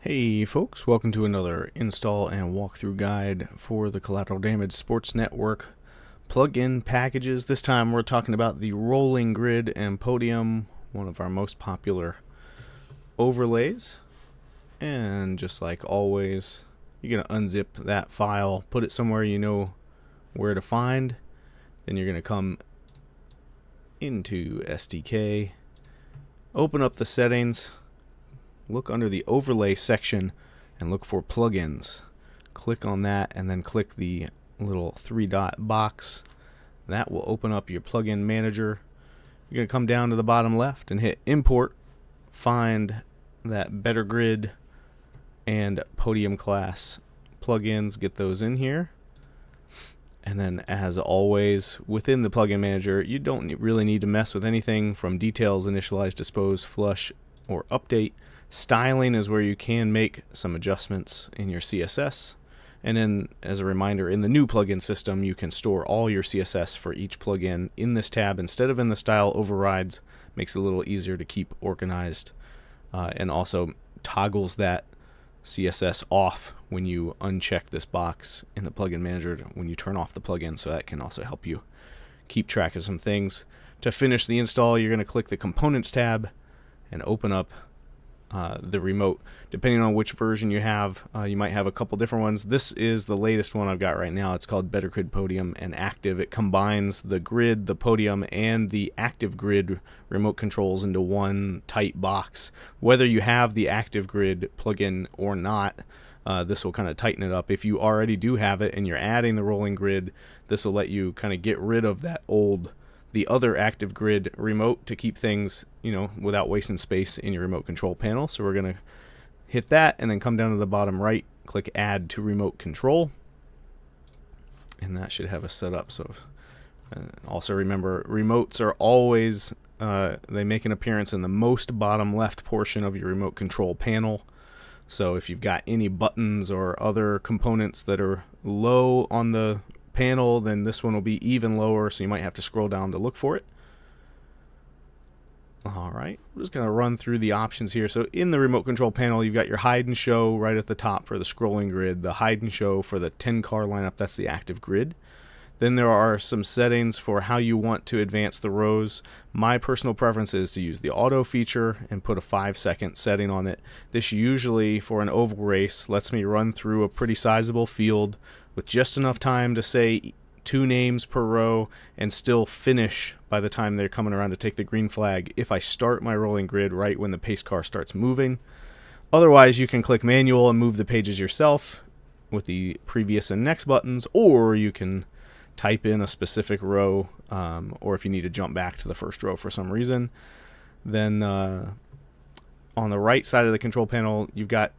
Hey folks, welcome to another install and walkthrough guide for the Collateral Damage Sports Network plugin packages. This time we're talking about the Rolling Grid and Podium, one of our most popular overlays. And just like always, you're going to unzip that file, put it somewhere you know where to find. Then you're going to come into SDK, open up the settings, look under the overlay section and look for plugins. Click on that and then click the little three-dot box. That will open up your plugin manager. You're going to come down to the bottom left and hit import. Find that Better Grid and Podium class plugins. Get those in here. And then, as always, within the plugin manager, you don't really need to mess with anything from details, initialize, dispose, flush, or update. Styling is where you can make some adjustments in your CSS. And then, as a reminder, in the new plugin system, you can store all your CSS for each plugin in this tab instead of in the style overrides. Makes it a little easier to keep organized, and also toggles that CSS off when you uncheck this box in the plugin manager when you turn off the plugin, so that can also help you keep track of some things. To finish the install, you're going to click the Components tab and open up the remote. Depending on which version you have, you might have a couple different ones. This is the latest one I've got right now. It's called Better Grid Podium and Active. It combines the grid, the podium, and the active grid remote controls into one tight box. Whether you have the active grid plugin or not, this will kind of tighten it up. If you already do have it and you're adding the rolling grid, this will let you kind of get rid of the other active grid remote to keep things, without wasting space in your remote control panel. So we're going to hit that and then come down to the bottom right, click Add to Remote Control, and that should have us set up. So also remember, remotes are always, they make an appearance in the most bottom left portion of your remote control panel. So if you've got any buttons or other components that are low on the panel, then this one will be even lower, so you might have to scroll down to look for it. Alright, we're just going to run through the options here. So in the remote control panel, you've got your hide and show right at the top for the scrolling grid, the hide and show for the 10 car lineup, that's the active grid. Then there are some settings for how you want to advance the rows. My personal preference is to use the auto feature and put a 5-second setting on it. This usually, for an oval race, lets me run through a pretty sizable field with just enough time to say 2 names per row and still finish by the time they're coming around to take the green flag if I start my rolling grid right when the pace car starts moving. Otherwise, you can click manual and move the pages yourself with the previous and next buttons, or you can type in a specific row, or if you need to jump back to the first row for some reason. Then on the right side of the control panel, you've got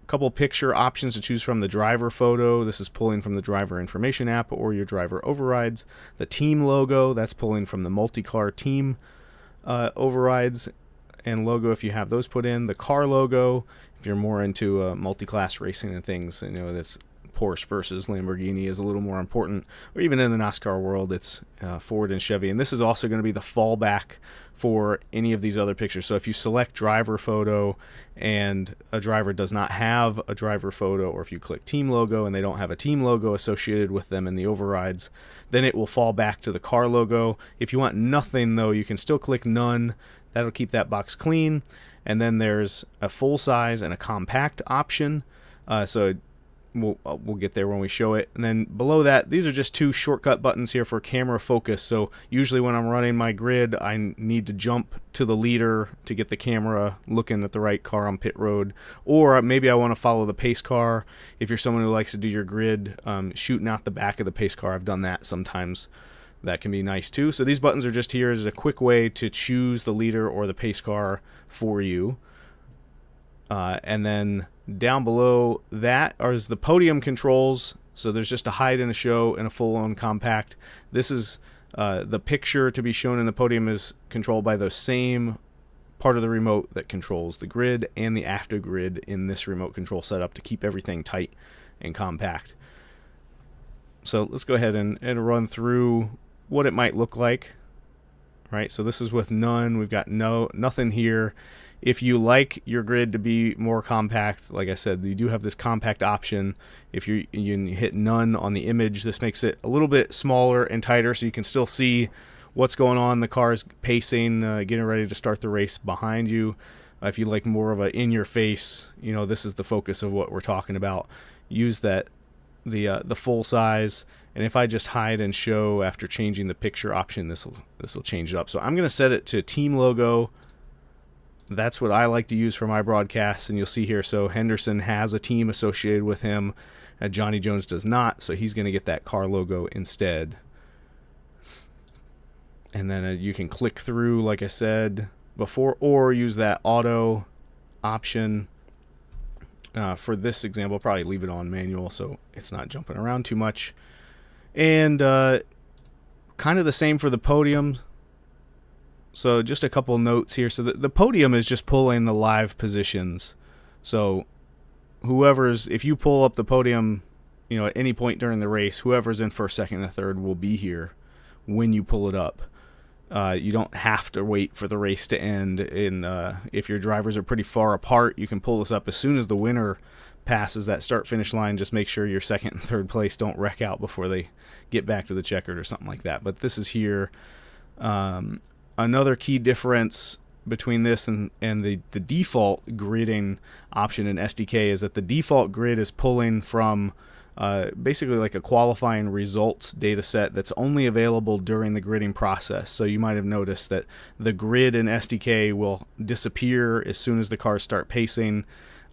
a couple picture options to choose from. The driver photo, this is pulling from the driver information app or your driver overrides. The team logo, that's pulling from the multi-car team overrides and logo if you have those put in. The car logo, if you're more into multi-class racing and things, that's Porsche versus Lamborghini is a little more important, or even in the NASCAR world, it's Ford and Chevy. And this is also going to be the fallback for any of these other pictures. So if you select driver photo and a driver does not have a driver photo, or if you click team logo and they don't have a team logo associated with them in the overrides, then it will fall back to the car logo. If you want nothing though, you can still click none. That'll keep that box clean. And then there's a full size and a compact option. So we'll get there when we show it. And then below that, these are just 2 shortcut buttons here for camera focus. So usually when I'm running my grid, I need to jump to the leader to get the camera looking at the right car on pit road. Or maybe I want to follow the pace car. If you're someone who likes to do your grid shooting out the back of the pace car, I've done that sometimes. That can be nice too. So these buttons are just here as a quick way to choose the leader or the pace car for you. And then down below that is the podium controls. So there's just a hide and a show and a full-on compact. This is the picture to be shown in the podium is controlled by the same part of the remote that controls the grid and the active grid in this remote control setup to keep everything tight and compact. So let's go ahead and run through what it might look like. right? So this is with none. We've got nothing here. If you like your grid to be more compact, like I said, you do have this compact option. If you hit none on the image, this makes it a little bit smaller and tighter, so you can still see what's going on. The car's pacing, getting ready to start the race behind you. If you like more of a in-your-face, this is the focus of what we're talking about. Use the full size. And if I just hide and show after changing the picture option, this will change it up. So I'm going to set it to team logo. That's what I like to use for my broadcasts, and you'll see here, so Henderson has a team associated with him, Johnny Jones does not, so he's going to get that car logo instead. And then you can click through, like I said before, or use that auto option. For this example, I'll probably leave it on manual so it's not jumping around too much. And kind of the same for the podium. So just a couple notes here. So the podium is just pulling the live positions. So if you pull up the podium, at any point during the race, whoever's in first, second, and third will be here when you pull it up. You don't have to wait for the race to end. If your drivers are pretty far apart, you can pull this up as soon as the winner passes that start-finish line. Just make sure your second and third place don't wreck out before they get back to the checkered or something like that. But this is here. Another key difference between this and the default gridding option in SDK is that the default grid is pulling from basically like a qualifying results data set that's only available during the gridding process. So you might have noticed that the grid in SDK will disappear as soon as the cars start pacing,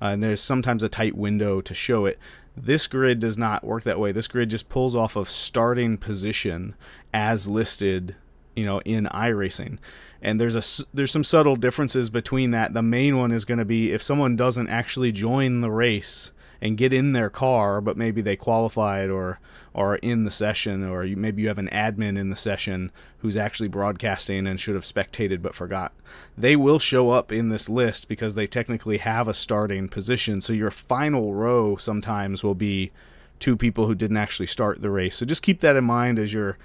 and there's sometimes a tight window to show it. This grid does not work that way. This grid just pulls off of starting position as listed in iRacing, and there's some subtle differences between that. The main one is going to be if someone doesn't actually join the race and get in their car, but maybe they qualified or are in the session, or maybe you have an admin in the session who's actually broadcasting and should have spectated but forgot. They will show up in this list because they technically have a starting position. So your final row sometimes will be two people who didn't actually start the race. So just keep that in mind as you're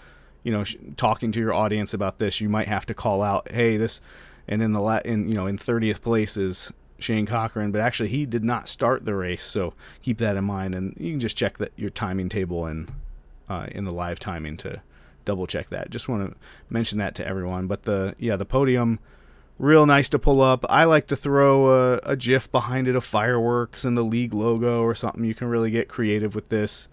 talking to your audience about this. You might have to call out, hey, this, and in 30th place is Shane Cochran, but actually he did not start the race, so keep that in mind. And you can just check that your timing table and in the live timing to double check that. Just want to mention that to everyone. But the podium, real nice to pull up. I like to throw a GIF behind it of fireworks and the league logo or something. You can really get creative with this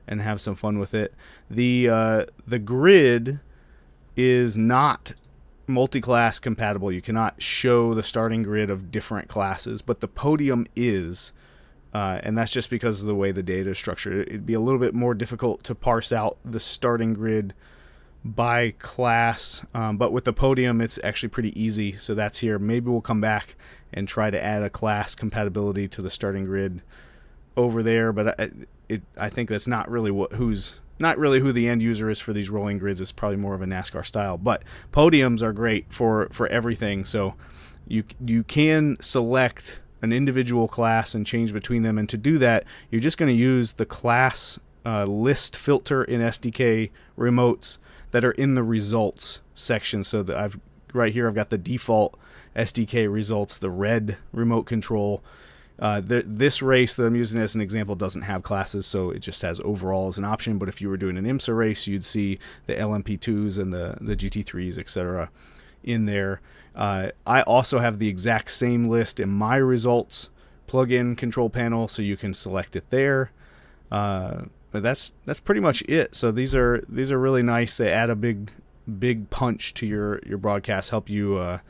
and have some fun with it. The grid is not multi-class compatible. You cannot show the starting grid of different classes, but the podium is, and that's just because of the way the data is structured. It'd be a little bit more difficult to parse out the starting grid by class, but with the podium it's actually pretty easy. So that's here. Maybe we'll come back and try to add a class compatibility to the starting grid over there, but I think that's not really who the end user is for these rolling grids. It's probably more of a NASCAR style, but podiums are great for everything. So you can select an individual class and change between them, and to do that you're just going to use the class list filter in SDK remotes that are in the results section. So that right here I've got the default SDK results, the red remote control. This race that I'm using as an example doesn't have classes, so it just has overall as an option. But if you were doing an IMSA race, you'd see the LMP2s and the GT3s, etc. in there. I also have the exact same list in my results plugin control panel, so you can select it there. But that's pretty much it. So these are really nice. They add a big punch to your broadcast, help you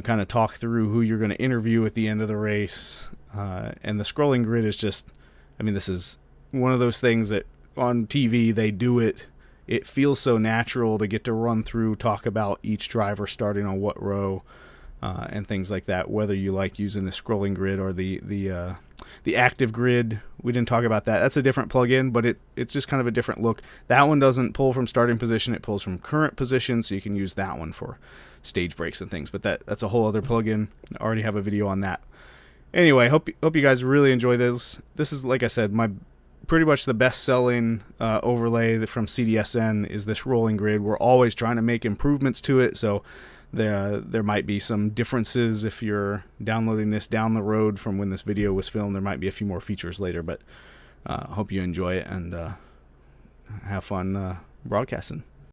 kind of talk through who you're going to interview at the end of the race. And the scrolling grid is just, this is one of those things that on TV they do it. It feels so natural to get to run through, talk about each driver starting on what row, and things like that, whether you like using the scrolling grid or the active grid. We didn't talk about that. That's a different plugin, but it's just kind of a different look. That one doesn't pull from starting position. It pulls from current position, so you can use that one for stage breaks and things. But that's a whole other plugin. I already have a video on that. Anyway, hope you guys really enjoy this. This is, like I said, my pretty much the best-selling overlay from CDSN is this rolling grid. We're always trying to make improvements to it, so there might be some differences if you're downloading this down the road from when this video was filmed. There might be a few more features later, but hope you enjoy it and have fun broadcasting.